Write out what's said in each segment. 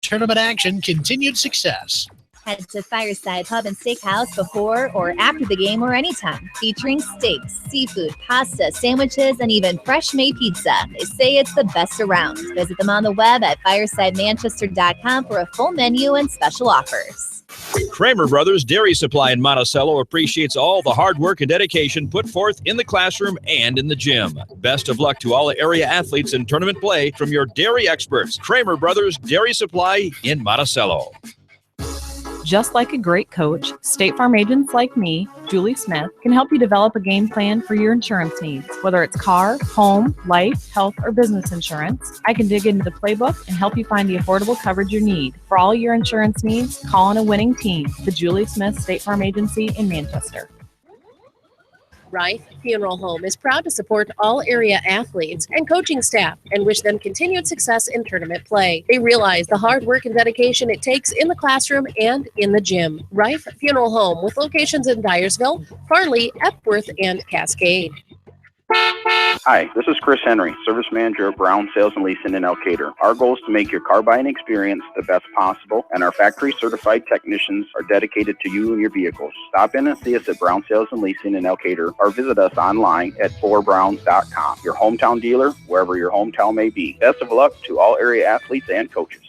tournament action, continued success. Head to Fireside Pub and Steakhouse before or after the game or anytime, featuring steaks, seafood, pasta, sandwiches, and even fresh-made pizza. They say it's the best around. Visit them on the web at firesidemanchester.com for a full menu and special offers. Kramer Brothers Dairy Supply in Monticello appreciates all the hard work and dedication put forth in the classroom and in the gym. Best of luck to all area athletes in tournament play from your dairy experts. Kramer Brothers Dairy Supply in Monticello. Just like a great coach, State Farm agents like me, Julie Smith, can help you develop a game plan for your insurance needs. Whether it's car, home, life, health, or business insurance, I can dig into the playbook and help you find the affordable coverage you need. For all your insurance needs, call on a winning team, the Julie Smith State Farm Agency in Manchester. Rife Funeral Home is proud to support all area athletes and coaching staff and wish them continued success in tournament play. They realize the hard work and dedication it takes in the classroom and in the gym. Rife Funeral Home with locations in Dyersville, Farley, Epworth, and Cascade. Hi, this is Chris Henry, Service Manager at Brown Sales and Leasing in Elkader. Our goal is to make your car buying experience the best possible, and our factory certified technicians are dedicated to you and your vehicles. Stop in and see us at Brown Sales and Leasing in Elkader, or visit us online at 4browns.com. Your hometown dealer, wherever your hometown may be. Best of luck to all area athletes and coaches.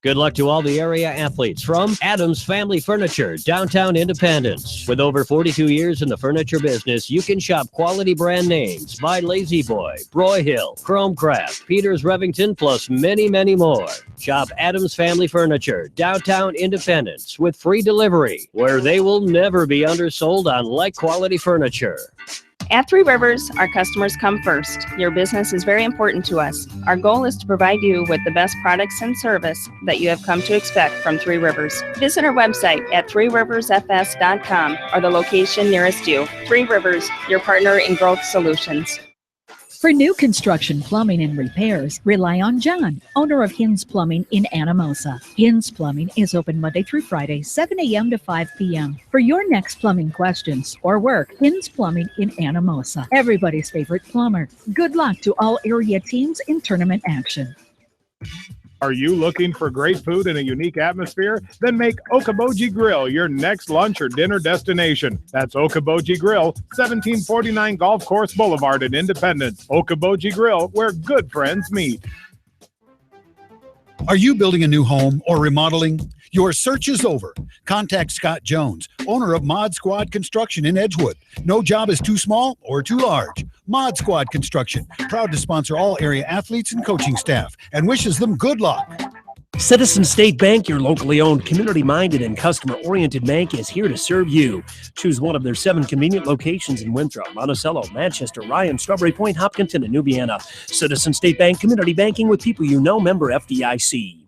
Good luck to all the area athletes from Adams Family Furniture, downtown Independence. With over 42 years in the furniture business, you can shop quality brand names by Lazy Boy, Broyhill, Chromecraft, Peters Revington, plus many, many more. Shop Adams Family Furniture, downtown Independence, with free delivery, where they will never be undersold on like-quality furniture. At Three Rivers, our customers come first. Your business is very important to us. Our goal is to provide you with the best products and service that you have come to expect from Three Rivers. Visit our website at threeriversfs.com or the location nearest you. Three Rivers, your partner in growth solutions. For new construction, plumbing, and repairs, rely on John, owner of Hins Plumbing in Anamosa. Hins Plumbing is open Monday through Friday, 7 a.m. to 5 p.m. For your next plumbing questions or work, Hins Plumbing in Anamosa, everybody's favorite plumber. Good luck to all area teams in tournament action. Are you looking for great food and a unique atmosphere? Then make Okoboji Grill your next lunch or dinner destination. That's Okoboji Grill, 1749 Golf Course Boulevard in Independence. Okoboji Grill, where good friends meet. Are you building a new home or remodeling? Your search is over. Contact Scott Jones, owner of Mod Squad Construction in Edgewood. No job is too small or too large. Mod Squad Construction, proud to sponsor all area athletes and coaching staff, and wishes them good luck. Citizen State Bank, your locally owned, community-minded, and customer-oriented bank, is here to serve you. Choose one of their 7 convenient locations in Winthrop, Monticello, Manchester, Ryan, Strawberry Point, Hopkinton, and New Vienna. Citizen State Bank, community banking with people you know, member FDIC.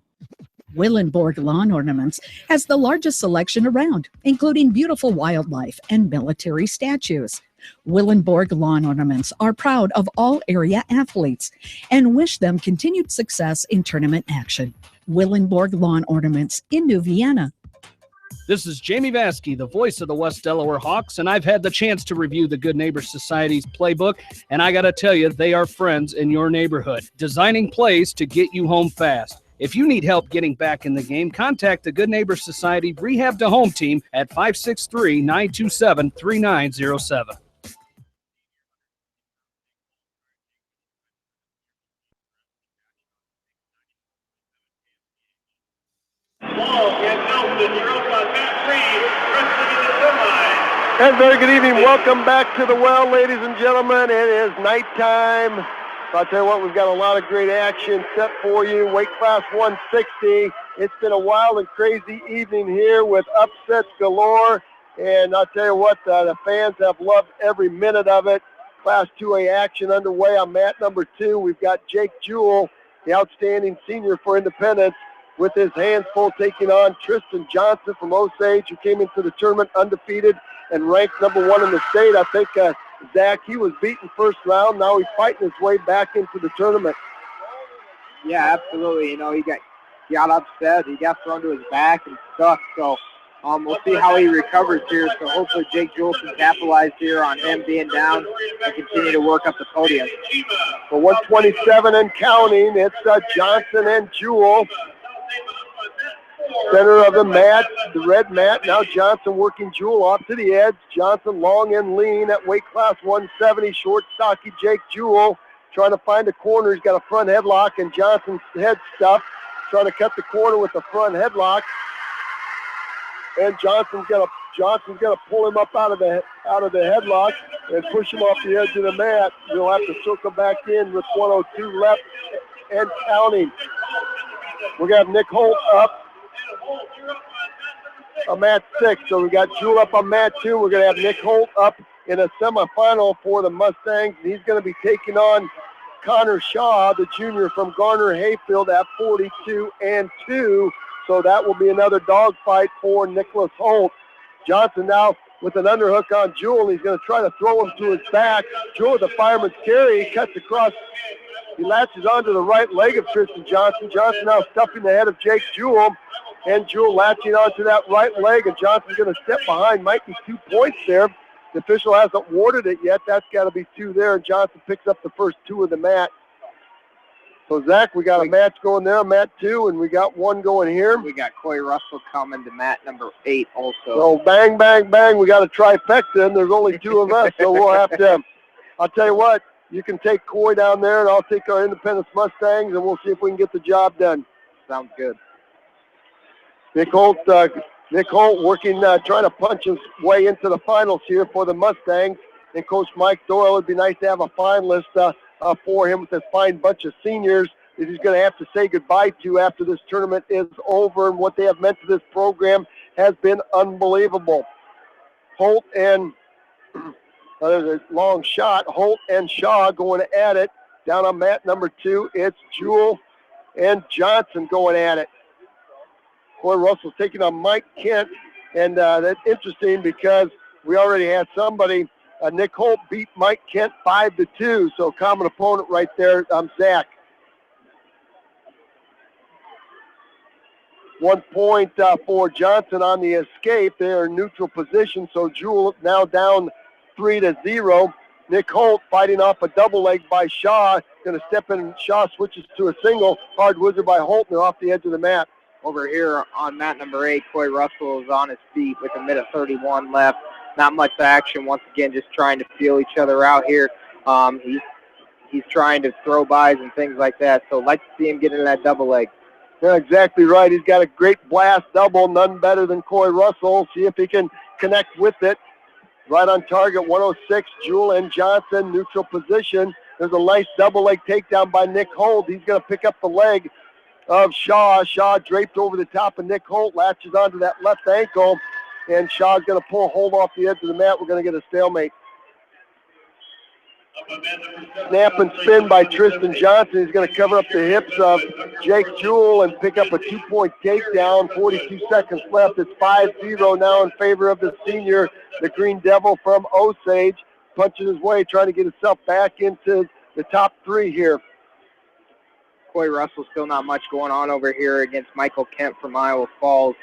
Willenborg Lawn Ornaments has the largest selection around, including beautiful wildlife and military statues. Willenborg Lawn Ornaments are proud of all area athletes and wish them continued success in tournament action. Willenborg Lawn Ornaments in New Vienna. This is Jamie Vaskey, the voice of the West Delaware Hawks, and I've had the chance to review the Good Neighbor Society's playbook, and I got to tell you, they are friends in your neighborhood, designing plays to get you home fast. If you need help getting back in the game, contact the Good Neighbor Society Rehab to Home team at 563-927-3907. And very good evening. Welcome back to the well, ladies and gentlemen. It is nighttime. I'll tell you what, we've got a lot of great action set for you. Weight class 160. It's been a wild and crazy evening here with upsets galore. And I'll tell you what, the fans have loved every minute of it. Class 2A action underway on mat number 2. We've got Jake Jewell, the outstanding senior for Independence, with his hands full taking on Tristan Johnson from Osage, who came into the tournament undefeated and ranked number 1 in the state. I think, Zach, he was beaten first round. Now he's fighting his way back into the tournament. Yeah, absolutely. You know, he got upset. He got thrown to his back and stuck. So we'll see how he recovers here. So hopefully Jake Jewell can capitalize here on him being down and continue to work up the podium. For 127 and counting, it's Johnson and Jewell. Center of the mat, the red mat. Now Johnson working Jewel off to the edge. Johnson long and lean at weight class 170. Short, stocky Jake Jewel trying to find a corner. He's got a front headlock, and Johnson's head stuff. Trying to cut the corner with the front headlock. And Johnson's gonna pull him up out of the headlock and push him off the edge of the mat. He'll have to circle back in with 102 left and counting. We're gonna have Nick Holt up on mat 6. So we got Jewel up on mat 2. We're gonna have Nick Holt up in a semifinal for the Mustangs. He's gonna be taking on Connor Shaw, the junior from Garner Hayfield, at 42-2. So that will be another dogfight for Nicholas Holt. Johnson now with an underhook on Jewel. He's going to try to throw him to his back. Jewel with the fireman's carry. He cuts across. He latches onto the right leg of Tristan Johnson. Johnson now stuffing the head of Jake Jewel. And Jewel latching onto that right leg. And Johnson's going to step behind. Might be 2 points there. The official hasn't awarded it yet. That's got to be 2 there. And Johnson picks up the first 2 of the match. So, Zach, we got a match going there, mat 2, and we got 1 going here. We got Coy Russell coming to mat number 8 also. So, bang, bang, bang. We got a trifecta, and there's only 2 of us, so we'll have to, I'll tell you what, you can take Coy down there, and I'll take our Independence Mustangs, and we'll see if we can get the job done. Sounds good. Nick Holt working, trying to punch his way into the finals here for the Mustangs. And Coach Mike Doyle, it'd be nice to have a finalist for him with this fine bunch of seniors that he's going to have to say goodbye to after this tournament is over. And what they have meant to this program has been unbelievable. Holt and, there's a long shot, Holt and Shaw going at it. Down on mat number 2, it's Jewel and Johnson going at it. Coy Russell's taking on Mike Kent. And that's interesting because we already had somebody, Nick Holt beat Mike Kent 5-2, so common opponent right there, Zach. 1 point for Johnson on the escape. They are in neutral position, so Jewel now down 3-0. Nick Holt fighting off a double leg by Shaw. Going to step in, and Shaw switches to a single. Hard whizzer by Holt, and they're off the edge of the mat. Over here on mat number 8, Coy Russell is on his feet with 1:31 left. Not much action. Once again, just trying to feel each other out here. He's trying to throw bys and things like that. So like to see him get into that double leg. Yeah, exactly right. He's got a great blast double, none better than Coy Russell. See if he can connect with it. Right on target, 106, Jewel and Johnson, neutral position. There's a nice double leg takedown by Nick Holt. He's going to pick up the leg of Shaw. Shaw draped over the top of Nick Holt, latches onto that left ankle. And Shaw's going to pull Holt off the edge of the mat. We're going to get a stalemate. Snap and spin by Tristan Johnson. He's going to cover up the hips of Jake Jewel and pick up a 2-point takedown. 42 seconds left. It's 5-0 now in favor of the senior, the Green Devil from Osage. Punching his way, trying to get himself back into the top 3 here. Coy Russell, still not much going on over here against Michael Kent from Iowa Falls.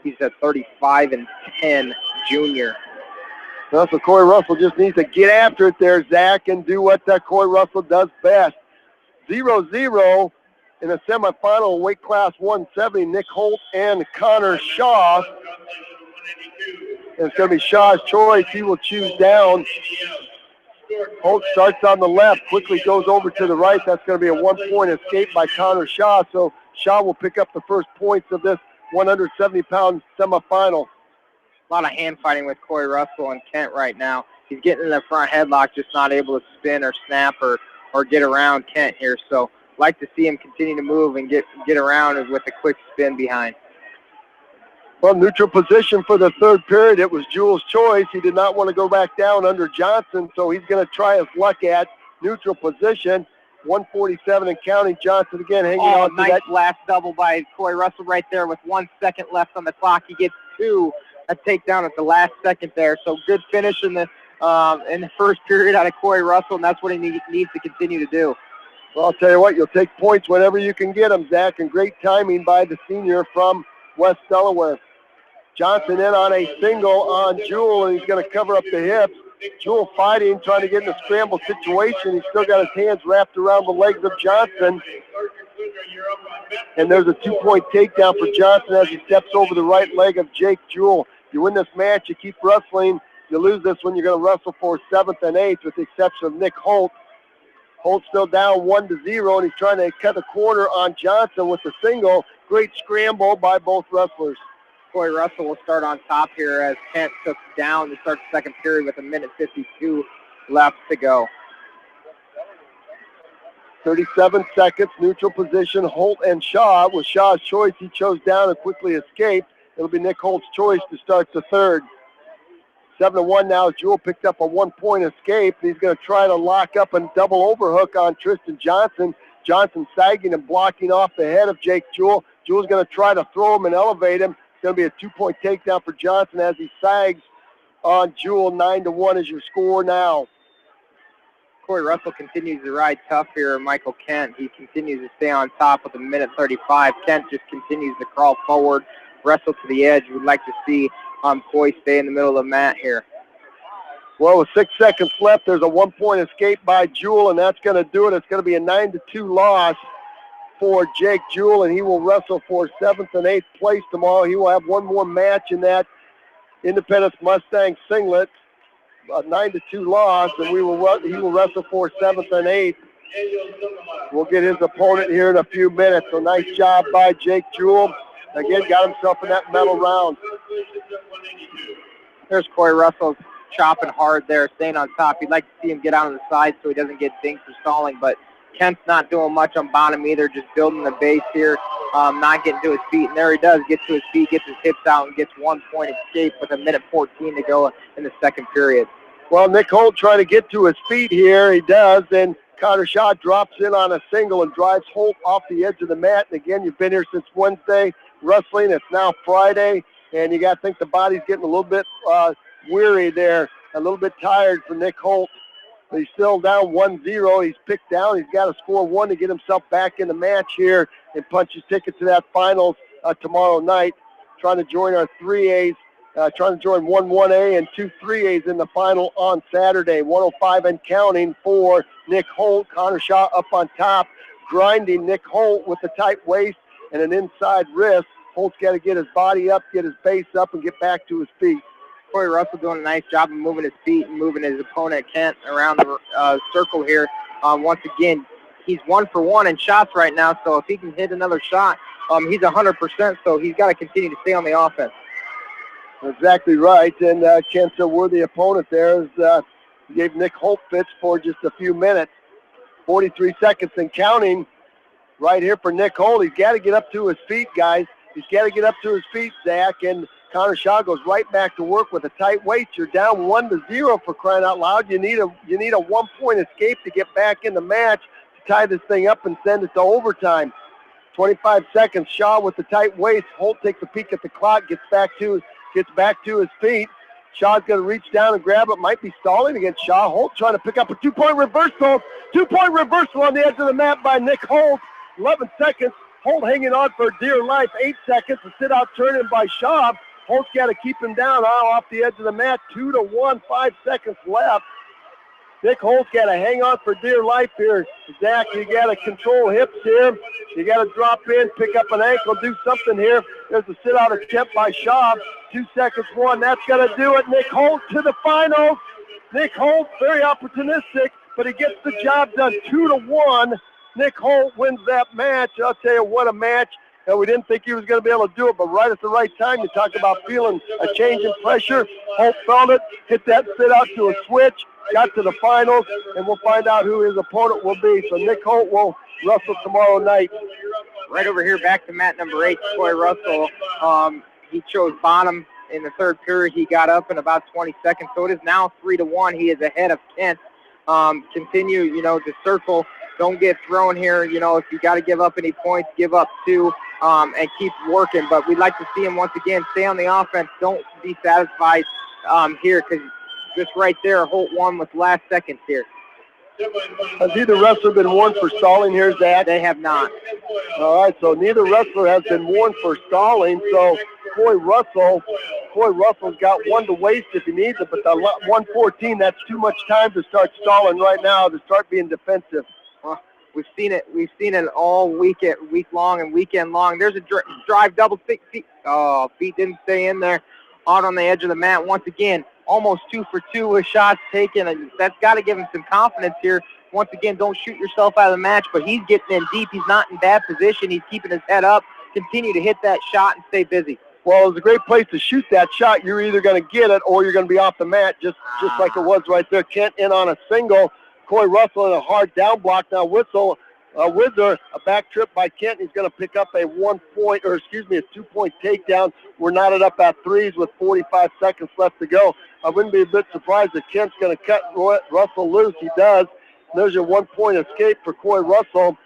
He's a 35-10 junior. Well, so Coy Russell just needs to get after it there, Zach, and do what Coy Russell does best. 0-0 in the semifinal weight class 170, Nick Holt and Connor Shaw. And it's going to be Shaw's choice. He will choose down. Holt starts on the left, quickly goes over to the right. That's going to be a 1-point escape by Connor Shaw. So Shaw will pick up the first points of this 170-pound semifinal. A lot of hand fighting with Coy Russell and Kent right now. He's getting in the front headlock, just not able to spin or snap or get around Kent here. So like to see him continue to move and get around with a quick spin behind. Well, neutral position for the third period. It was Jewel's choice. He did not want to go back down under Johnson, so he's going to try his luck at neutral position. 147 and counting. Johnson again hanging on to nice that. Last double by Coy Russell right there with 1 second left on the clock. He gets 2. A takedown at the last second there. So good finish in the first period out of Coy Russell, and that's what he needs to continue to do. Well, I'll tell you what, you'll take points whenever you can get them, Zach, and great timing by the senior from West Delaware. Johnson in on a single on Jewel, and he's going to cover up the hips. Jewel fighting, trying to get in a scramble situation. He's still got his hands wrapped around the legs of Johnson. And there's a 2-point takedown for Johnson as he steps over the right leg of Jake Jewell. You win this match, you keep wrestling. You lose this one, you're going to wrestle for 7th and 8th, with the exception of Nick Holt. Holt's still down 1-0, and he's trying to cut the corner on Johnson with the single. Great scramble by both wrestlers. Corey Russell will start on top here as Kent took down to start the second period with 1:52 left to go. 37 seconds, neutral position, Holt and Shaw. With Shaw's choice, he chose down and quickly escaped. It'll be Nick Holt's choice to start the third. 7-1 now. Jewell picked up a 1-point escape. He's going to try to lock up and double overhook on Tristan Johnson. Johnson sagging and blocking off the head of Jake Jewell. Jewell's going to try to throw him and elevate him. It's going to be a 2-point takedown for Johnson as he sags on Jewell. 9-1 is your score now. Corey Russell continues to ride tough here. Michael Kent, he continues to stay on top with 1:35. Kent just continues to crawl forward, wrestle to the edge. We'd like to see Coy stay in the middle of the mat here. Well, with 6 seconds left, there's a 1-point escape by Jewell, and that's going to do it. It's going to be a 9-2 loss for Jake Jewell, and he will wrestle for 7th and 8th place tomorrow. He will have one more match in that Independence Mustang singlet. A 9-2 loss, and he will wrestle for 7th and 8th. We'll get his opponent here in a few minutes. So nice job by Jake Jewell. Again, got himself in that medal round. There's Corey Russell chopping hard there, staying on top. You'd like to see him get out on the side so he doesn't get dinged for stalling, but Kent's not doing much on bottom either, just building the base here, not getting to his feet. And there he does, get to his feet, gets his hips out, and gets 1-point escape with 1:14 to go in the second period. Well, Nick Holt trying to get to his feet here. He does. Then Connor Shaw drops in on a single and drives Holt off the edge of the mat. And again, you've been here since Wednesday wrestling. It's now Friday, and you got to think the body's getting a little bit weary there, a little bit tired for Nick Holt. But he's still down 1-0. He's picked down. He's got to score 1 to get himself back in the match here and punch his ticket to that finals tomorrow night. Trying to join our 3As. Trying to join 1-1A and 2 3As in the final on Saturday. 105 and counting for Nick Holt. Connor Shaw up on top, grinding Nick Holt with a tight waist and an inside wrist. Holt's got to get his body up, get his base up, and get back to his feet. Corey Russell doing a nice job of moving his feet and moving his opponent Kent around the circle here. Once again, he's 1 for 1 in shots right now, so if he can hit another shot, he's 100%, so he's got to continue to stay on the offense. Exactly right, and Kent's a worthy opponent there. He gave Nick Holt fits for just a few minutes. 43 seconds and counting right here for Nick Holt. He's got to get up to his feet, guys. He's got to get up to his feet, Zach, and Connor Shaw goes right back to work with a tight waist. You're down 1-0 for crying out loud. You need a 1-point escape to get back in the match to tie this thing up and send it to overtime. 25 seconds. Shaw with the tight waist. Holt takes a peek at the clock, gets back to his feet. Shaw's going to reach down and grab it. Might be stalling against Shaw. Holt trying to pick up a 2-point reversal. 2-point reversal on the edge of the mat by Nick Holt. 11 seconds. Holt hanging on for dear life. 8 seconds. A sit-out turn-in by Shaw. Holt's got to keep him down off the edge of the mat. 2-1. 5 seconds left. Nick Holt's got to hang on for dear life here. Zach, you got to control hips here. You got to drop in, pick up an ankle, do something here. There's a sit-out attempt by Shaw. 2 seconds, 1. That's going to do it. Nick Holt to the finals. Nick Holt, very opportunistic, but he gets the job done. 2-1. Nick Holt wins that match. I'll tell you, what a match. And we didn't think he was going to be able to do it, but right at the right time, you talk about feeling a change in pressure. Holt felt it, hit that sit-out to a switch, got to the finals, and we'll find out who his opponent will be. So Nick Holt will wrestle tomorrow night. Right over here, back to mat number 8, Corey Russell. He chose bottom in the third period. He got up in about 20 seconds, so it is now 3-1. He is ahead of Kent. Continue, to circle. Don't get thrown here. If you got to give up any points, give up 2 and keep working. But we'd like to see him once again stay on the offense. Don't be satisfied here, because just right there, Holt won with last seconds here. Has either wrestler been warned for stalling here, Zach? They have not. All right, so neither wrestler has been warned for stalling. So Corey Russell's got 1 to waste if he needs it, but the 1:14, that's too much time to start stalling right now, to start being defensive. We've seen it all week long and weekend long. There's a drive double feet. Oh, feet didn't stay in there. Out on the edge of the mat once again. Almost 2 for 2 with shots taken, and that's got to give him some confidence here. Once again, don't shoot yourself out of the match, but he's getting in deep. He's not in bad position. He's keeping his head up. Continue to hit that shot and stay busy. Well, it's a great place to shoot that shot. You're either going to get it or you're going to be off the mat, just like it was right there. Kent in on a single. Coy Russell in a hard down block. Now Whizzer, a back trip by Kent. He's going to pick up a 2-point takedown. We're knotted up at threes with 45 seconds left to go. I wouldn't be a bit surprised if Kent's going to cut Russell loose. He does. There's your 1-point escape for Coy Russell.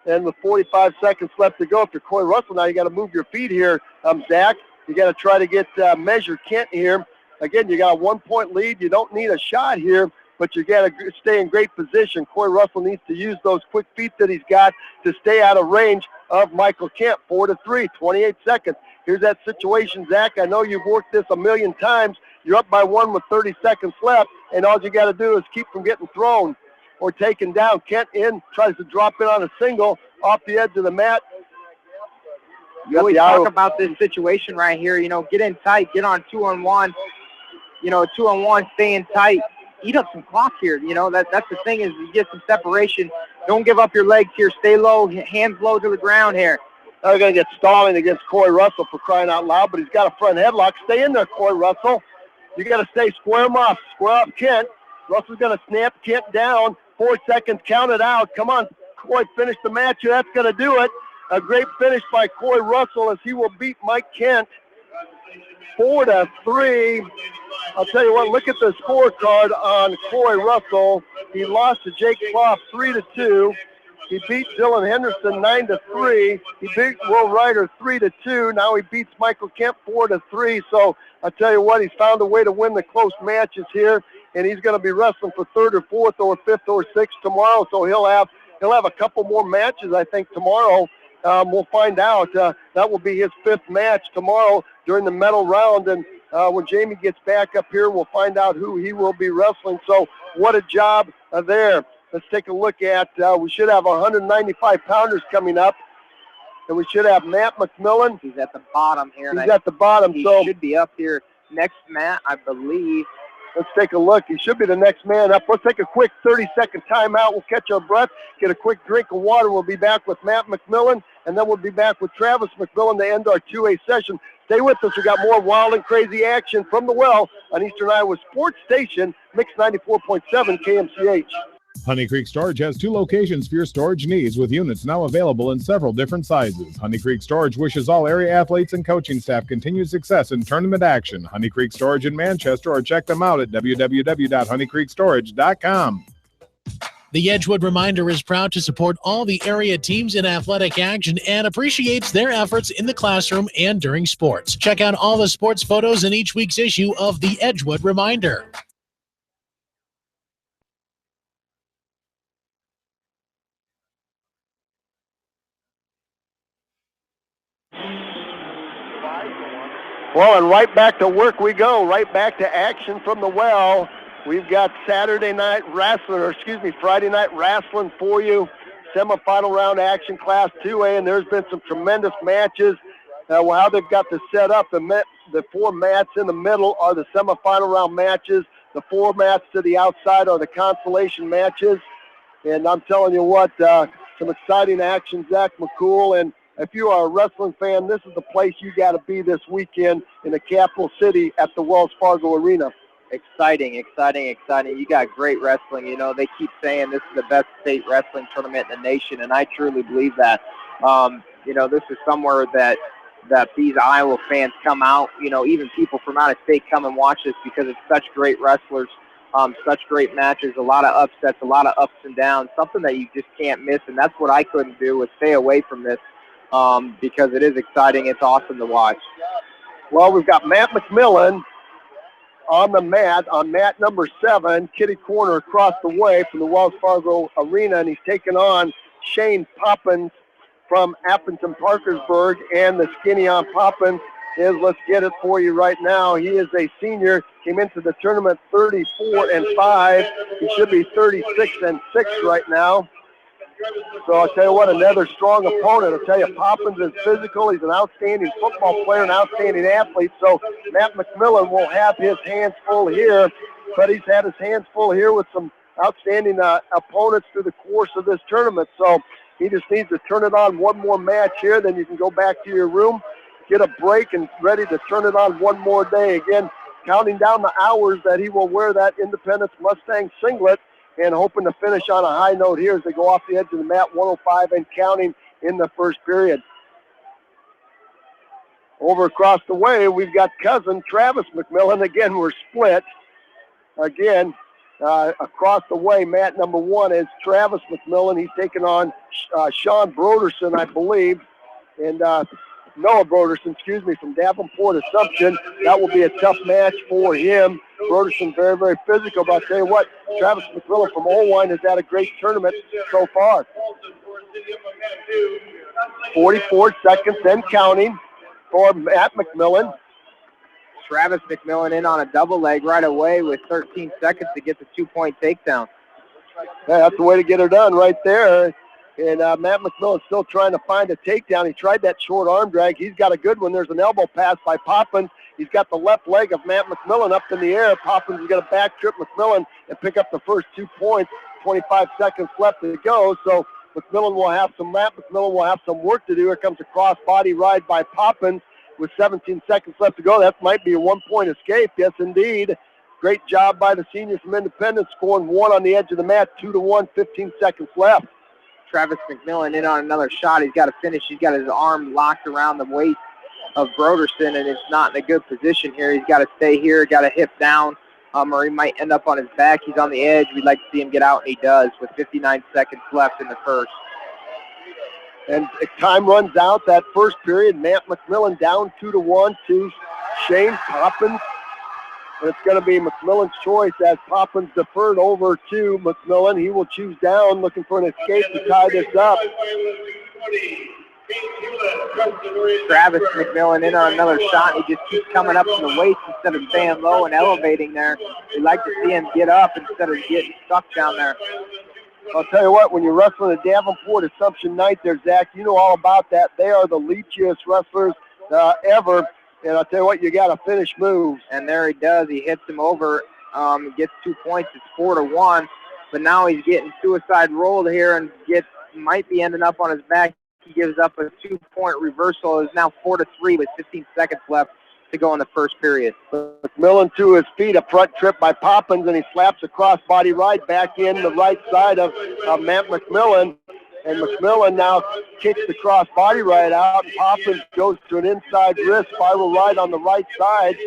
And with 45 seconds left to go, if you're Coy Russell now, you got to move your feet here, Zach. You got to try to get measure Kent here. Again, you got a 1-point lead. You don't need a shot here, but you got to stay in great position. Coy Russell needs to use those quick feet that he's got to stay out of range of Michael Kent. 4-3, 28 seconds. Here's that situation, Zach. I know you've worked this a million times. You're up by 1 with 30 seconds left, and all you got to do is keep from getting thrown or taken down. Kent in, tries to drop in on a single off the edge of the mat. You always talk about this situation right here, get in tight, get on 2-on-1, 2-on-1, staying tight, eat up some clock here, that's the thing is you get some separation. Don't give up your legs here, stay low, hands low to the ground here. Now they're going to get stalling against Coy Russell for crying out loud, but he's got a front headlock. Stay in there, Coy Russell. You got to stay square him off, square up Kent. Russell's going to snap Kent down. 4 seconds, count it out. Come on, Coy, finish the match. That's going to do it. A great finish by Coy Russell as he will beat Mike Kent 4-3. I'll tell you what, look at the scorecard on Coy Russell. He lost to Jake Clough 3-2. He beat Dylan Henderson 9-3. He beat Will Ryder 3-2. Now he beats Michael Kent 4-3. So I'll tell you what, he's found a way to win the close matches here, and he's going to be wrestling for 3rd or 4th or 5th or 6th tomorrow. So he'll have a couple more matches, I think, tomorrow. We'll find out. That will be his 5th match tomorrow during the medal round. And when Jamie gets back up here, we'll find out who he will be wrestling. So what a job there. Let's take a look at, we should have 195-pounders coming up. And we should have Matt McMillan. He's at the bottom here. He's at the bottom. He so should be up here next, Matt, I believe. Let's take a look. He should be the next man up. Let's take a quick 30-second timeout. We'll catch our breath, get a quick drink of water. We'll be back with Matt McMillan, and then we'll be back with Travis McMillan to end our 2A session. Stay with us. We got more wild and crazy action from the well on Eastern Iowa Sports Station, Mix 94.7 KMCH. Honey Creek Storage has 2 locations for your storage needs, with units now available in several different sizes. Honey Creek Storage wishes all area athletes and coaching staff continued success in tournament action. Honey Creek Storage in Manchester, or check them out at www.honeycreekstorage.com. The Edgewood Reminder is proud to support all the area teams in athletic action and appreciates their efforts in the classroom and during sports. Check out all the sports photos in each week's issue of the Edgewood Reminder. Well, and right back to work we go, right back to action from the well. We've got Friday night wrestling for you. Semifinal round action, Class 2A, and there's been some tremendous matches. How they've got this set up, the 4 mats in the middle are the semifinal round matches. The 4 mats to the outside are the consolation matches. And I'm telling you what, some exciting action, Zach McCool. And if you are a wrestling fan, this is the place you got to be this weekend in the capital city at the Wells Fargo Arena. Exciting. You got great wrestling. They keep saying this is the best state wrestling tournament in the nation, and I truly believe that. This is somewhere that these Iowa fans come out, even people from out of state come and watch this because it's such great wrestlers, such great matches, a lot of upsets, a lot of ups and downs, something that you just can't miss, and that's what I couldn't do was stay away from this. Because it is exciting. It's awesome to watch. Well, we've got Matt McMillan on the mat, on mat number 7, kitty corner across the way from the Wells Fargo Arena, and he's taking on Shane Poppins from Appleton Parkersburg, and the skinny on Poppins is, let's get it for you right now. He is a senior, came into the tournament 34-5. He should be 36-6 right now. So I'll tell you what, another strong opponent. I'll tell you, Poppins is physical. He's an outstanding football player, an outstanding athlete. So Matt McMillan will have his hands full here, but he's had his hands full here with some outstanding opponents through the course of this tournament. So he just needs to turn it on one more match here, then you can go back to your room, get a break, and ready to turn it on one more day. Again, counting down the hours that he will wear that Independence Mustang singlet, and hoping to finish on a high note here as they go off the edge of the mat, 105 and counting in the first period. Over across the way, we've got cousin Travis McMillan. Again, we're split. Again, across the way, mat number 1 is Travis McMillan. He's taking on Sean Broderson, I believe, and Noah Broderson, from Davenport Assumption. That will be a tough match for him. Broderson very, very physical, but I'll tell you what, Travis McMillan from Olwine has had a great tournament so far. 44 seconds and counting for Matt McMillan. Travis McMillan in on a double leg right away with 13 seconds to get the 2-point takedown. Yeah, that's the way to get her done right there. And Matt McMillan's still trying to find a takedown. He tried that short arm drag. He's got a good one. There's an elbow pass by Poppins. He's got the left leg of Matt McMillan up in the air. Poppins is going to back trip McMillan and pick up the first 2 points. 25 seconds left to go. So Matt McMillan will have some work to do. Here comes a cross-body ride by Poppins with 17 seconds left to go. That might be a 1-point escape. Yes, indeed. Great job by the senior from Independence, scoring 1 on the edge of the mat, 2-1, 15 seconds left. Travis McMillan in on another shot. He's got to finish. He's got his arm locked around the waist of Broderson, and it's not in a good position here. He's got to stay here, got to hip down, or he might end up on his back. He's on the edge. We'd like to see him get out, and he does with 59 seconds left in the first. And time runs out that first period. Matt McMillan down 2-1 to Shane Poppins. And it's going to be McMillan's choice as Poppins deferred over to McMillan. He will choose down, looking for an escape to tie this up. Travis McMillan in on another shot. He just keeps coming up to the waist instead of staying low and elevating there. We'd like to see him get up instead of getting stuck down there. I'll tell you what, when you're wrestling at Davenport Assumption Night there, Zach, you know all about that. They are the leachiest wrestlers ever. And I'll tell you what, you got to finish moves. And there he does. He hits him over. He gets 2 points. It's 4-1. But now he's getting suicide rolled here and might be ending up on his back. He gives up a 2-point reversal. It's now 4-3 with 15 seconds left to go in the first period. McMillan to his feet, a front trip by Poppins, and he slaps a crossbody right back in the right side of Matt McMillan. And McMillan now kicks the crossbody right out. Poppins goes to an inside wrist spiral right on the right side,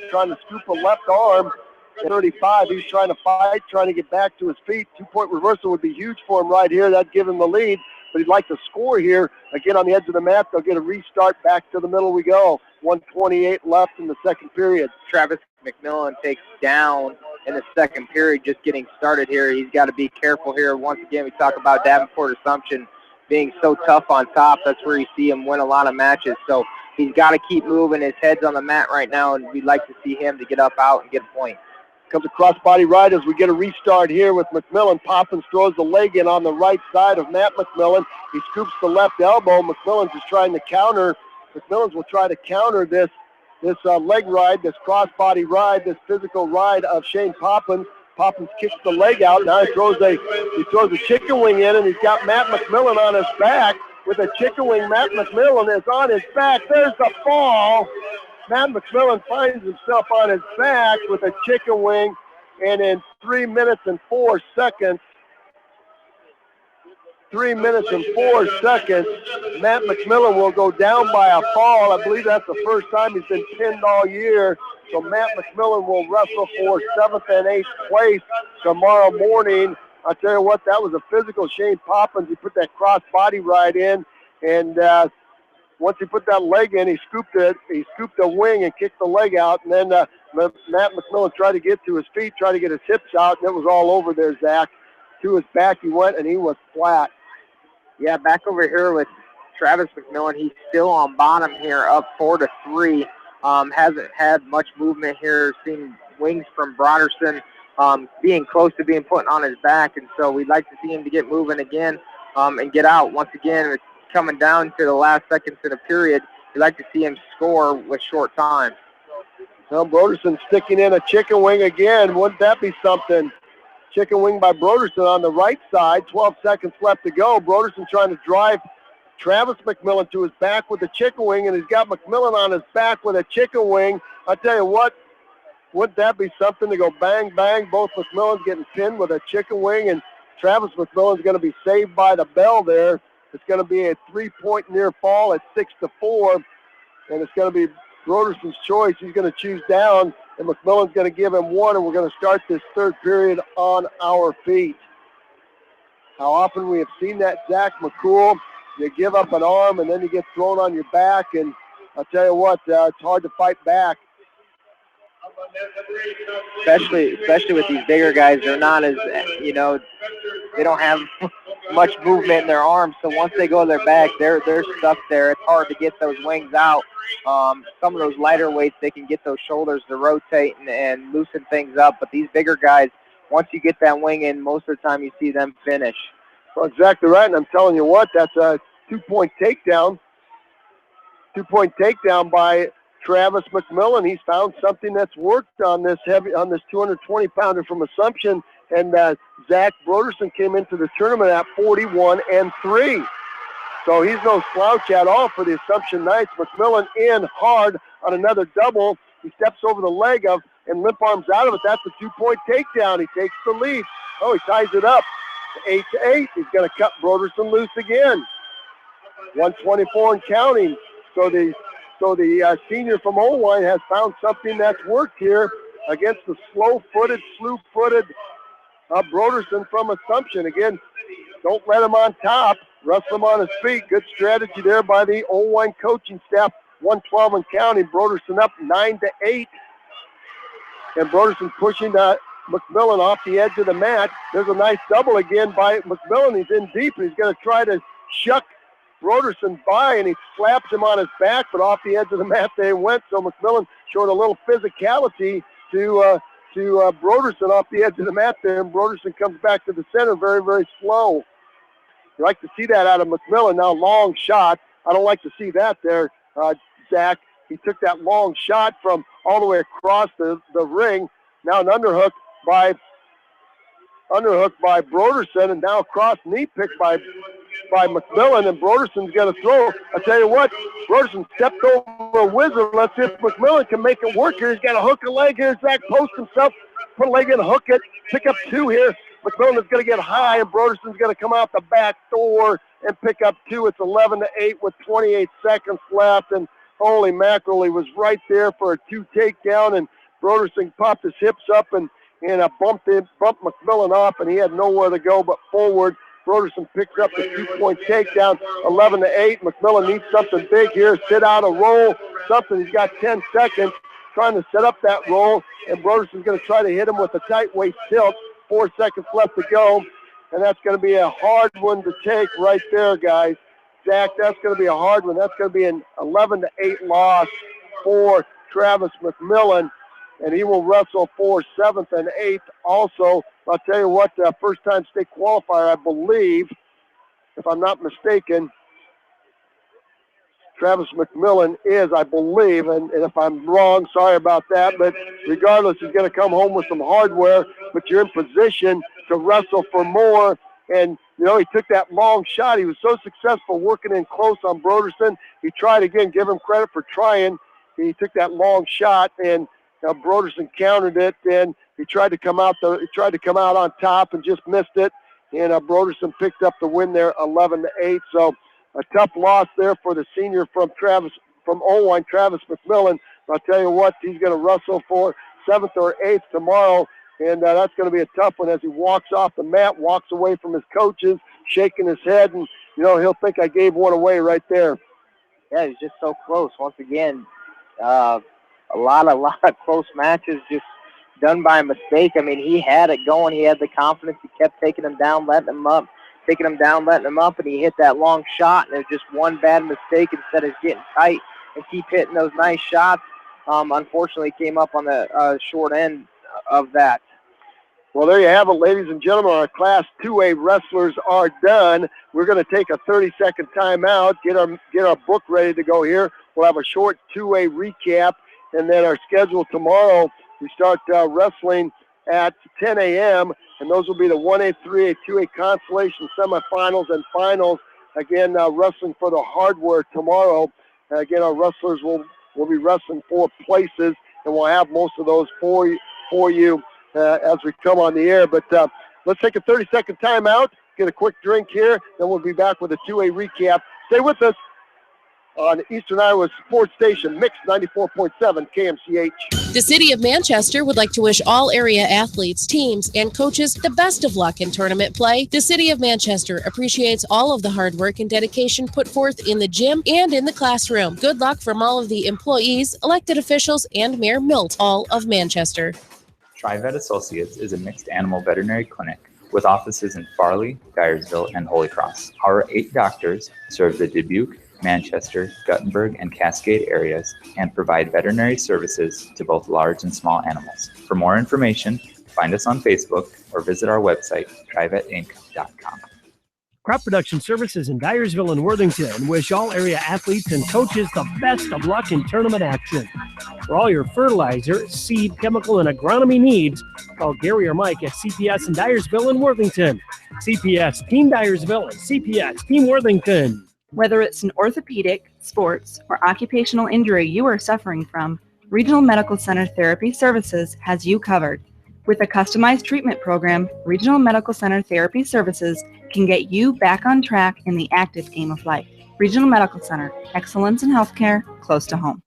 trying to scoop a left arm. At 35, he's trying to fight, trying to get back to his feet. 2-point reversal would be huge for him right here. That'd give him the lead. But he'd like to score here. Again, on the edge of the mat, they'll get a restart. Back to the middle we go. 1:28 left in the second period. Travis McMillan takes down in the second period, just getting started here. He's got to be careful here. Once again, we talk about Davenport Assumption being so tough on top. That's where you see him win a lot of matches. So he's got to keep moving. His head's on the mat right now, and we'd like to see him to get up out and get a point. Comes a crossbody right as we get a restart here with McMillan. Poppins throws the leg in on the right side of Matt McMillan. He scoops the left elbow. McMillan's is trying to counter. McMillan's will try to counter this leg ride, this crossbody ride, this physical ride of Shane Poppins. Poppins kicks the leg out. Now he throws a chicken wing in, and he's got Matt McMillan on his back with a chicken wing. Matt McMillan is on his back. There's the fall. Matt McMillan finds himself on his back with a chicken wing, and in 3 minutes and 4 seconds, Matt McMillan will go down by a fall. I believe that's the first time he's been pinned all year. So Matt McMillan will wrestle for 7th and 8th place tomorrow morning. I tell you what, that was a physical Shane Poppins. He put that cross body right in, and once he put that leg in, he scooped the wing and kicked the leg out, and then Matt McMillan tried to get to his feet, tried to get his hips out, and it was all over there, Zach. To his back he went, and he was flat. Yeah, back over here with Travis McMillan. He's still on bottom here, up 4-3. Hasn't had much movement here. Seen wings from Broderson being close to being put on his back, and so we'd like to see him to get moving again. and get out. Once again, it's coming down to the last seconds of the period. You'd like to see him score with short time. Well, Broderson sticking in a chicken wing again. Wouldn't that be something? Chicken wing by Broderson on the right side. 12 seconds left to go. Broderson trying to drive Travis McMillan to his back with the chicken wing, and he's got McMillan on his back with a chicken wing. I tell you what, wouldn't that be something to go bang, bang? Both McMillans getting pinned with a chicken wing, and Travis McMillan's going to be saved by the bell there. It's going to be a 3-point near fall at 6-4, and it's going to be Broderson's choice. He's going to choose down, and McMillan's going to give him one, and we're going to start this third period on our feet. How often we have seen that, Zach McCool. You give up an arm, and then you get thrown on your back, and I'll tell you what, it's hard to fight back. Especially with these bigger guys, they're not as, they don't have much movement in their arms. So once they go to their back, they're stuck there. It's hard to get those wings out. Some of those lighter weights, they can get those shoulders to rotate and loosen things up. But these bigger guys, once you get that wing in, most of the time you see them finish. Well, exactly right, and I'm telling you what, that's a 2-point takedown. 2-point takedown by Travis McMillan. He's found something that's worked on this 220-pounder from Assumption, and Zach Broderson came into the tournament at 41-3. So he's no slouch at all for the Assumption Knights. McMillan in hard on another double. He steps over the leg of and limp arms out of it. That's a 2-point takedown. He takes the lead. Oh, he ties it up. 8-8. He's going to cut Broderson loose again. 124 and counting. So the senior from Owine has found something that's worked here against the slew-footed Broderson from Assumption. Again, don't let him on top. Wrestle him on his feet. Good strategy there by the Owine coaching staff. 112 and counting. Broderson up 9-8. And Broderson pushing McMillan off the edge of the mat. There's a nice double again by McMillan. He's in deep. He's going to try to shuck Broderson by, and he slaps him on his back, but off the edge of the mat they went. So McMillan showed a little physicality to Broderson off the edge of the mat there, and Broderson comes back to the center very, very slow. You like to see that out of McMillan. Now long shot. I don't like to see that there, Zach. He took that long shot from all the way across the ring. Now an underhook by Broderson, and now a cross knee pick by McMillan, and Broderson's going to throw. I tell you what, Broderson stepped over a wizard. Let's see if McMillan can make it work here. He's got to hook a leg here. Zach post himself, put a leg in, hook it, pick up two here. McMillan is going to get high, and Broderson's going to come out the back door and pick up two. It's 11-8 with 28 seconds left, and holy mackerel, he was right there for a 2 takedown, and Broderson popped his hips up and bumped McMillan off, and he had nowhere to go but forward. Broderson picks up the 2-point takedown, 11-8. McMillan needs something big here, sit out a roll, something. He's got 10 seconds trying to set up that roll, and Broderson's going to try to hit him with a tight waist tilt. 4 seconds left to go, and that's going to be a hard one to take right there, guys. Zach, that's going to be a hard one. That's going to be an 11-8 loss for Travis McMillan, and he will wrestle for 7th and 8th also. I'll tell you what, first-time state qualifier, I believe, if I'm not mistaken, Travis McMillan is, I believe, and if I'm wrong, sorry about that, but regardless, he's going to come home with some hardware, but you're in position to wrestle for more. And, he took that long shot. He was so successful working in close on Broderson. He tried again, give him credit for trying. He took that long shot, and Broderson countered it, and he tried to come out on top and just missed it. And Broderson picked up the win there, 11-8. So a tough loss there for the senior from Owine, Travis McMillan. I'll tell you what, he's going to wrestle for 7th or 8th tomorrow, and that's going to be a tough one as he walks off the mat, walks away from his coaches, shaking his head, and, he'll think I gave one away right there. Yeah, he's just so close. Once again, a lot of close matches just done by mistake. I mean, he had it going. He had the confidence. He kept taking him down, letting him up, and he hit that long shot, and it was just one bad mistake instead of getting tight and keep hitting those nice shots. Unfortunately, came up on the short end of that. Well, there you have it, ladies and gentlemen. Our Class 2A wrestlers are done. We're going to take a 30-second timeout, get our book ready to go here. We'll have a short 2A recap, and then our schedule tomorrow, we start wrestling at 10 a.m., and those will be the 1A, 3A, 2A Consolation semifinals and finals. Again, wrestling for the hardware tomorrow. Again, our wrestlers will be wrestling 4 places, and we'll have most of those for you as we come on the air. But let's take a 30-second timeout, get a quick drink here, then we'll be back with a 2A recap. Stay with us on Eastern Iowa Sports Station, Mix 94.7 KMCH. The City of Manchester would like to wish all area athletes, teams, and coaches the best of luck in tournament play. The City of Manchester appreciates all of the hard work and dedication put forth in the gym and in the classroom. Good luck from all of the employees, elected officials, and Mayor Milt, all of Manchester. TriVet Associates is a mixed animal veterinary clinic with offices in Farley, Dyersville, and Holy Cross. Our 8 doctors serve the Dubuque, Manchester, Guttenberg, and Cascade areas and provide veterinary services to both large and small animals. For more information, find us on Facebook or visit our website, trivetinc.com. Crop Production Services in Dyersville and Worthington wish all area athletes and coaches the best of luck in tournament action. For all your fertilizer, seed, chemical, and agronomy needs, call Gary or Mike at CPS in Dyersville and Worthington. CPS Team Dyersville and CPS Team Worthington. Whether it's an orthopedic, sports, or occupational injury you are suffering from, Regional Medical Center Therapy Services has you covered. With a customized treatment program, Regional Medical Center Therapy Services can get you back on track in the active game of life. Regional Medical Center, excellence in healthcare, close to home.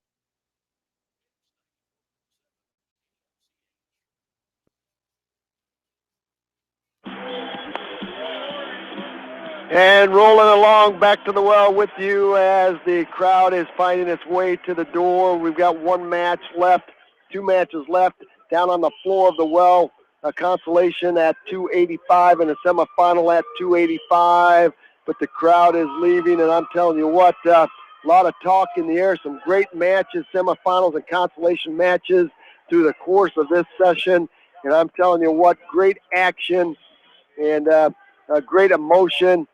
And rolling along back to the well with you as the crowd is finding its way to the door. We've got 1 match left, 2 matches left down on the floor of the well. A consolation at 285 and a semifinal at 285. But the crowd is leaving, and I'm telling you what, a lot of talk in the air, some great matches, semifinals and consolation matches through the course of this session. And I'm telling you what, great action and a great emotion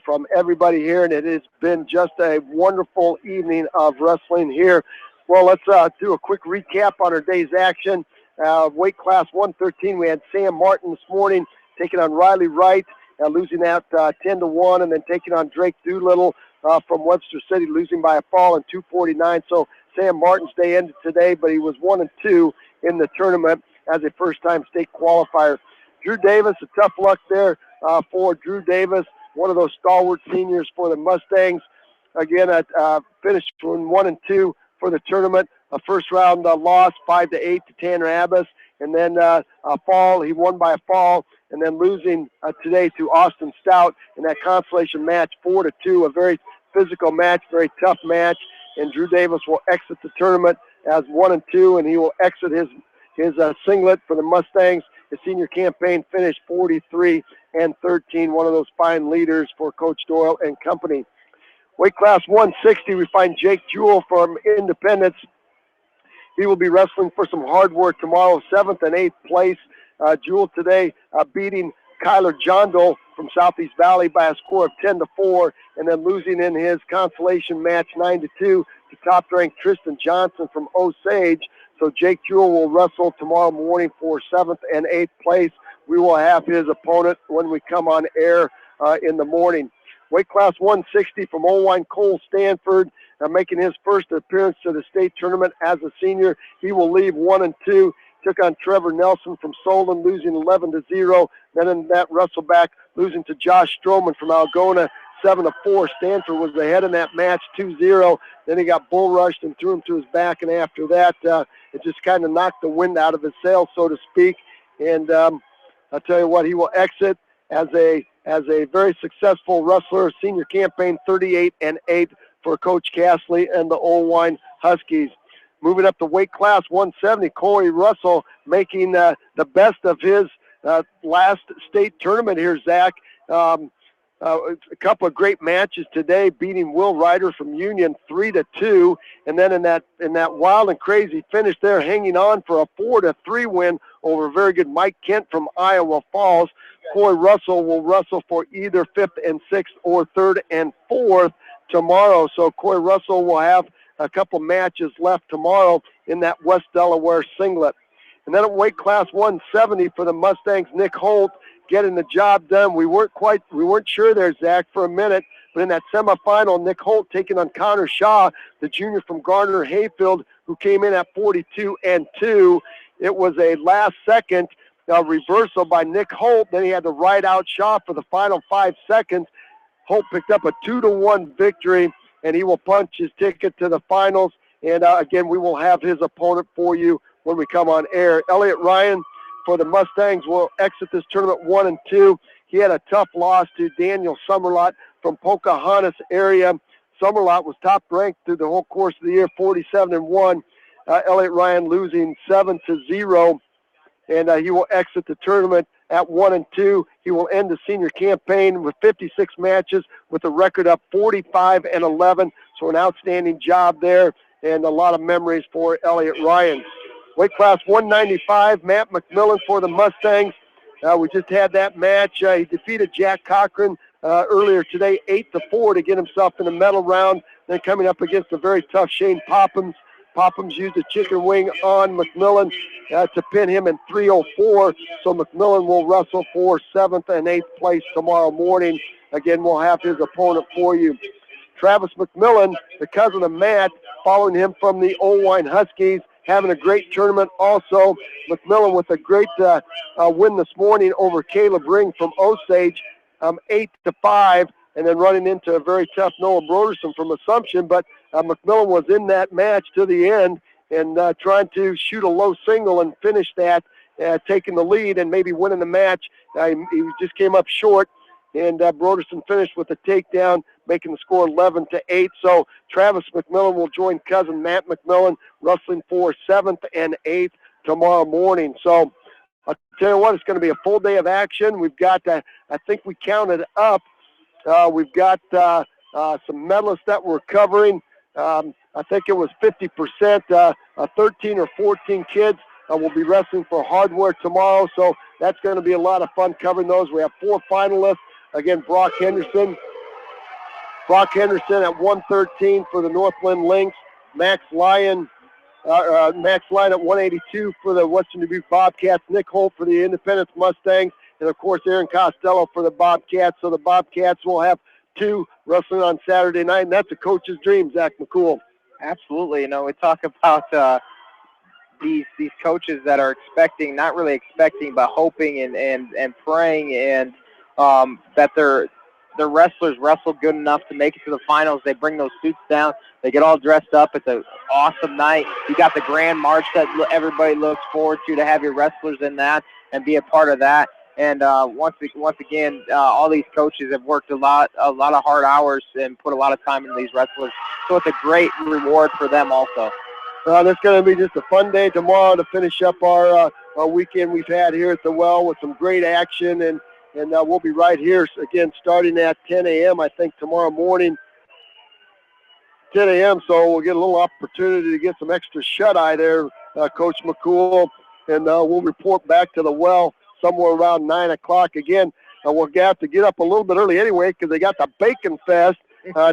from everybody here, and it has been just a wonderful evening of wrestling here. Well, let's do a quick recap on our day's action. Weight class 113, we had Sam Martin this morning taking on Riley Wright, losing that 10-1, and then taking on Drake Doolittle from Webster City, losing by a fall in 249. So Sam Martin's day ended today, but he was 1-2 in the tournament as a first-time state qualifier. Drew Davis, a tough luck there for Drew Davis, one of those stalwart seniors for the Mustangs. Again, finished from 1-2 for the tournament. A first-round loss, 5-8 to Tanner Abbas, and then a fall. He won by a fall, and then losing today to Austin Stout in that consolation match, 4-2. A very physical match, very tough match. And Drew Davis will exit the tournament as 1-2, and he will exit his singlet for the Mustangs. His senior campaign finished 43-13, one of those fine leaders for Coach Doyle and company. Weight class 160, we find Jake Jewell from Independence. He will be wrestling for some hardware tomorrow, 7th and 8th place. Jewell today beating Kyler Jondal from Southeast Valley by a score of 10-4, and then losing in his consolation match 9-2 to top-ranked Tristan Johnson from Osage. So Jake Jewell will wrestle tomorrow morning for 7th and 8th place. We will have his opponent when we come on air in the morning. Weight class 160 from Owine Cole Stanford, making his first appearance to the state tournament as a senior. He will leave 1-2. Took on Trevor Nelson from Solon, losing 11-0. Then in that wrestleback, losing to Josh Stroman from Algona, 7-4. Stanford was ahead in that match, 2-0. Then he got bull rushed and threw him to his back, and after that, it just kind of knocked the wind out of his sails, so to speak. And I'll tell you what, he will exit as a very successful wrestler. Senior campaign 38-8 for Coach Castley and the Owine Huskies. Moving up to weight class 170, Corey Russell making the best of his last state tournament here, Zach. A couple of great matches today, beating Will Ryder from Union 3-2, and then in that wild and crazy finish there, hanging on for a 4-3 win over a very good Mike Kent from Iowa Falls. Coy Russell will wrestle for either 5th and 6th or 3rd and 4th tomorrow. So Coy Russell will have a couple matches left tomorrow in that West Delaware singlet. And then at weight class 170 for the Mustangs, Nick Holt getting the job done. We weren't sure there, Zach, for a minute, but in that semifinal, Nick Holt taking on Connor Shaw, the junior from Gardner Hayfield, who came in at 42-2. It was a last-second reversal by Nick Holt. Then he had to ride out Shaw for the final 5 seconds. Holt picked up a 2-1 victory, and he will punch his ticket to the finals. And again, we will have his opponent for you when we come on air. Elliot Ryan for the Mustangs will exit this tournament 1-2. He had a tough loss to Daniel Summerlot from Pocahontas area. Summerlot was top ranked through the whole course of the year, 47-1. Elliot Ryan losing 7-0, and he will exit the tournament at 1-2. He will end the senior campaign with 56 matches with a record of 45-11. So an outstanding job there, and a lot of memories for Elliot Ryan. Weight class 195, Matt McMillan for the Mustangs. We just had that match. He defeated Jack Cochran earlier today, 8-4 to get himself in the medal round. Then coming up against a very tough Shane Pophams. Pophams used a chicken wing on McMillan to pin him in 3:04. So McMillan will wrestle for 7th and 8th place tomorrow morning. Again, we'll have his opponent for you. Travis McMillan, the cousin of Matt, following him from the Owine Huskies, having a great tournament also. McMillan with a great win this morning over Caleb Ring from Osage, 8-5, and then running into a very tough Noah Broderson from Assumption. But McMillan was in that match to the end and trying to shoot a low single and finish that, taking the lead and maybe winning the match. He just came up short, and Broderson finished with a takedown, making the score 11-8. So Travis McMillan will join cousin Matt McMillan wrestling for 7th and 8th tomorrow morning. So I'll tell you what, it's going to be a full day of action. We've got, I think we counted up, we've got some medalists that we're covering. I think it was 50%, 13 or 14 kids will be wrestling for hardware tomorrow. So that's going to be a lot of fun covering those. We have 4 finalists. Again, Brock Henderson at 113 for the Northland Lynx. Max Lyon at 182 for the Western Dubuque Bobcats. Nick Holt for the Independence Mustangs. And, of course, Aaron Costello for the Bobcats. So the Bobcats will have 2 wrestling on Saturday night, and that's a coach's dream, Zach McCool. Absolutely. You know, we talk about these coaches that are expecting, not really expecting, but hoping and praying, and that their wrestlers wrestle good enough to make it to the finals. They bring those suits down. They get all dressed up. It's an awesome night. You got the Grand March that everybody looks forward to have your wrestlers in that and be a part of that. And once again, all these coaches have worked a lot of hard hours and put a lot of time into these wrestlers. So it's a great reward for them also. It's going to be just a fun day tomorrow to finish up our weekend we've had here at the Well with some great action. And we'll be right here, again, starting at 10 a.m., I think, tomorrow morning. 10 a.m., so we'll get a little opportunity to get some extra shut-eye there, Coach McCool. And we'll report back to the Well somewhere around 9 o'clock. Again, we'll have to get up a little bit early anyway because they got the Bacon Fest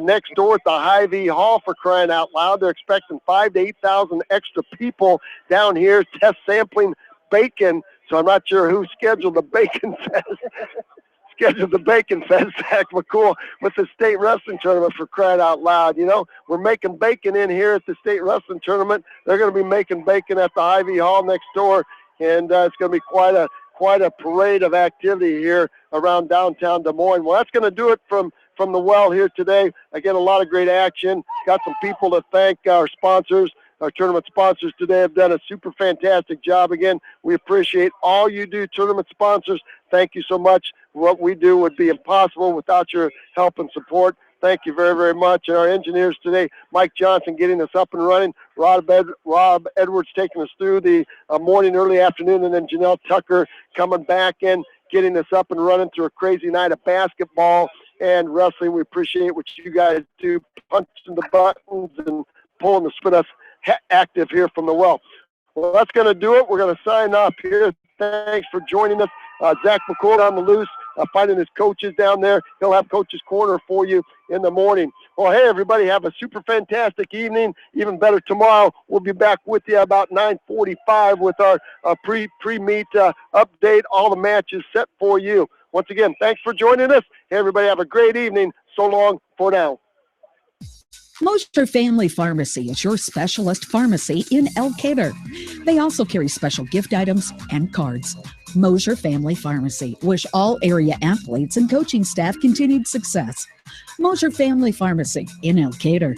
next door at the Hy-Vee Hall, for crying out loud. They're expecting 5,000 to 8,000 extra people down here test sampling bacon. So I'm not sure who scheduled the Bacon Fest. Zach McCool, with the state wrestling tournament, for crying out loud. You know, we're making bacon in here at the state wrestling tournament. They're going to be making bacon at the Hy-Vee Hall next door, and it's going to be quite a parade of activity here around downtown Des Moines. Well, that's going to do it from the Well here today. Again, a lot of great action. Got some people to thank. Our sponsors, our tournament sponsors today have done a super fantastic job. Again, we appreciate all you do, tournament sponsors. Thank you so much. What we do would be impossible without your help and support. Thank you very, very much. And our engineers today, Mike Johnson getting us up and running, Rob Edwards taking us through the morning, early afternoon, and then Janelle Tucker coming back in, getting us up and running through a crazy night of basketball and wrestling. We appreciate what you guys do, punching the buttons and pulling the spin us active here from the Well. Well, that's going to do it. We're going to sign off here. Thanks for joining us. Zach McCoy on the loose, finding his coaches down there. He'll have Coach's Corner for you in the morning. Well, hey, everybody, have a super fantastic evening. Even better tomorrow. We'll be back with you about 9:45 with our pre-meet update. All the matches set for you. Once again, thanks for joining us. Hey, everybody, have a great evening. So long for now. Mosher Family Pharmacy is your specialist pharmacy in Elkader. They also carry special gift items and cards. Mosher Family Pharmacy wish all area athletes and coaching staff continued success. Mosher Family Pharmacy in Elkader.